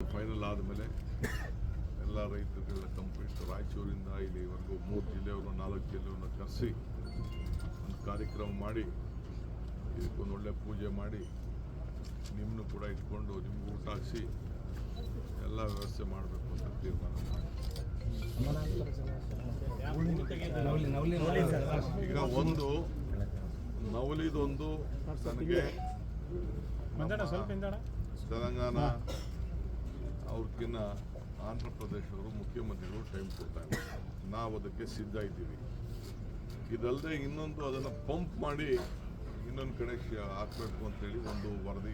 Final ಆದಮೇಲೆ ಎಲ್ಲ ರೈತರುಗಳ complete ರಾಯಚೂರಿಂದ ಇಲ್ಲಿವರೆಗೂ 3 ಜಿಲ್ಲೆಯವರು 4 ಜಿಲ್ಲೆಯವ್ರನ್ನ ಕರೆಸಿ ಒಂದು ಕಾರ್ಯಕ್ರಮ ಮಾಡಿ ಇದಕ್ಕೊಂದು ಒಳ್ಳೆ ಪೂಜೆ ಮಾಡಿ ನಿಮ್ಮನ್ನು ಕೂಡ ಇಟ್ಕೊಂಡು ನಿಮ್ಗೆ ಊಟ ಹಾಕಿಸಿ ಎಲ್ಲ ವ್ಯವಸ್ಥೆ ಮಾಡಬೇಕು ಅಂತ ತೀರ್ಮಾನ ಮಾಡಿ ಈಗ ಒಂದು ನವಲಿದೊಂದು ನನಗೆ ತೆಲಂಗಾಣ ಅವ್ರಕ್ಕಿಂತ ಆಂಧ್ರ ಪ್ರದೇಶವರು ಮುಖ್ಯಮಂತ್ರಿಗಳು ಟೈಮ್ ಕೊಡ್ತಾ ಇದ್ದಾರೆ. ನಾವು ಅದಕ್ಕೆ ಸಿದ್ಧ ಇದ್ದೀವಿ. ಇದಲ್ಲದೆ ಇನ್ನೊಂದು ಅದನ್ನು ಪಂಪ್ ಮಾಡಿ ಇನ್ನೊಂದು ಕಡೆ ಹಾಕಬೇಕು ಅಂತೇಳಿ ಒಂದು ವರದಿ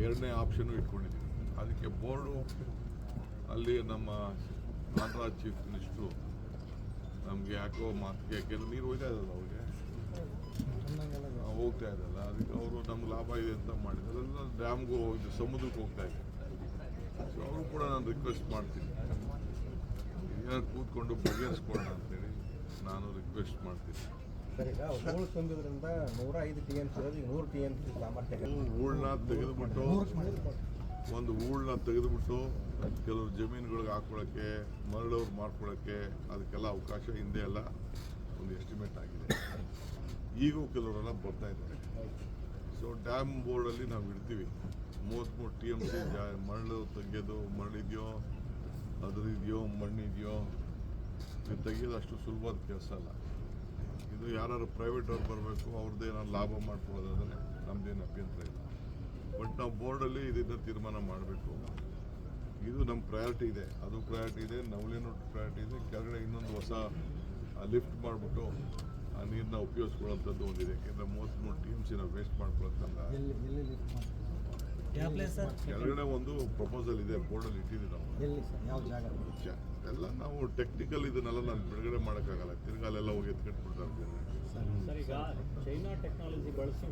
ಎರಡನೇ ಆಪ್ಷನ್ನು ಇಟ್ಕೊಂಡಿದ್ದೀವಿ. ಅದಕ್ಕೆ ಬೋರ್ಡು ಅಲ್ಲಿ ನಮ್ಮ ಆಂಧ್ರ ಚೀಫ್ ಮಿನಿಸ್ಟ್ರು ನಮಗೆ ಯಾಕೋ ಮಾತಿಗೆ ಕೆಲವು ನೀರು ಹೋಗ್ತಾ ಇದ್ದಲ್ಲ ಅವ್ರಿಗೆ ಹೋಗ್ತಾ ಇದ್ದಲ್ಲ ಅದಕ್ಕೆ ಅವರು ನಮ್ಗೆ ಲಾಭ ಇದೆ ಅಂತ ಮಾಡಿದ್ದಾರೆ. ಎಲ್ಲ ಡ್ಯಾಮ್ಗೂ ಇದು ಸಮುದ್ರಕ್ಕೆ ಹೋಗ್ತಾ ಇದೆ. ಸೊ ಅವರು ಕೂಡ ನಾನು ರಿಕ್ವೆಸ್ಟ್ ಮಾಡ್ತೀನಿ ಏನಾದ್ರು ಕೂತ್ಕೊಂಡು ಬಗೆಹರಿಸ್ಕೊಳ್ಳೋಣ ಅಂತೇಳಿ ನಾನು ರಿಕ್ವೆಸ್ಟ್ ಮಾಡ್ತೀನಿ. ಹೂಳನ್ನ ತೆಗೆದುಬಿಟ್ಟು ಒಂದು ಹೂಳನ್ನ ತೆಗೆದುಬಿಟ್ಟು ಕೆಲವು ಜಮೀನುಗಳಿಗೆ ಹಾಕೊಳ್ಳೋಕ್ಕೆ ಮರಳವ್ರು ಮಾಡ್ಕೊಳ್ಳೋಕ್ಕೆ ಅದಕ್ಕೆಲ್ಲ ಅವಕಾಶ ಹಿಂದೆ ಎಲ್ಲ ಒಂದು ಎಸ್ಟಿಮೇಟ್ ಆಗಿದೆ. ಈಗೂ ಕೆಲವರೆಲ್ಲ ಬರ್ತಾ ಇದ್ದಾರೆ. ಸೊ ಡ್ಯಾಮ್ ಬೋರ್ಡಲ್ಲಿ ನಾವು ಇಡ್ತೀವಿ 33 TMC ಮರಳು ತೆಗೆಯೋದು, ಮರಳಿದೆಯೋ ಅದ್ರಿದೆಯೋ ಮಣ್ಣಿದೆಯೋ ಇದು ತೆಗೆಯೋದು ಅಷ್ಟು ಸುಲಭದ ಕೆಲಸ ಅಲ್ಲ. ಇದು ಯಾರು ಪ್ರೈವೇಟ್ ಅವ್ರು ಬರಬೇಕು, ಅವ್ರದ್ದು ಏನಾದ್ರು ಲಾಭ ಮಾಡ್ಕೊಳ್ಳೋದಾದರೆ ನಮ್ಮದೇನು ಅಭ್ಯಂತರ ಇಲ್ಲ. ಬಟ್ ನಾವು ಬೋರ್ಡಲ್ಲಿ ಇದನ್ನು ತೀರ್ಮಾನ ಮಾಡಬೇಕು. ಇದು ನಮ್ಮ ಪ್ರಯಾರಿಟಿ ಇದೆ, ಅದು ಪ್ರಯಾರಿಟಿ ಇದೆ, ನವಲೇನು ಪ್ರಯಾರಿಟಿ ಇದೆ. ಕೆಳಗಡೆ ಇನ್ನೊಂದು ಹೊಸ ಲಿಫ್ಟ್ ಮಾಡಿಬಿಟ್ಟು ಆ ನೀರನ್ನ ಉಪಯೋಗಿಸ್ಕೊಳ್ಳೋಂಥದ್ದು ಒಂದಿದೆ. ಯಾಕೆಂದರೆ 33 TMCನ ವೇಸ್ಟ್ ಮಾಡ್ಕೊಳ್ಳೋಕ್ಕಲ್ಲ. ಕೆಳಗಡೆ ಒಂದು ಪ್ರಪೋಸಲ್ ಇದೆ, ಬೋರ್ಡಲ್ಲಿ ಇಟ್ಟಿದ್ದೀವಿ ನಾವು. ಎಲ್ಲ ನಾವು ಟೆಕ್ನಿಕಲ್ ಇದನ್ನೆಲ್ಲ ನಾನು ಬಿಡುಗಡೆ ಮಾಡೋಕ್ಕಾಗಲ್ಲ. ತಿರ್ಗಾಲೆಲ್ಲ ಹೋಗಿ ಎತ್ಕಟ್ಬಿಡ್ತಾರೆ. ಚೈನಾ ಟೆಕ್ನಾಲಜಿ ಬಳಸಿ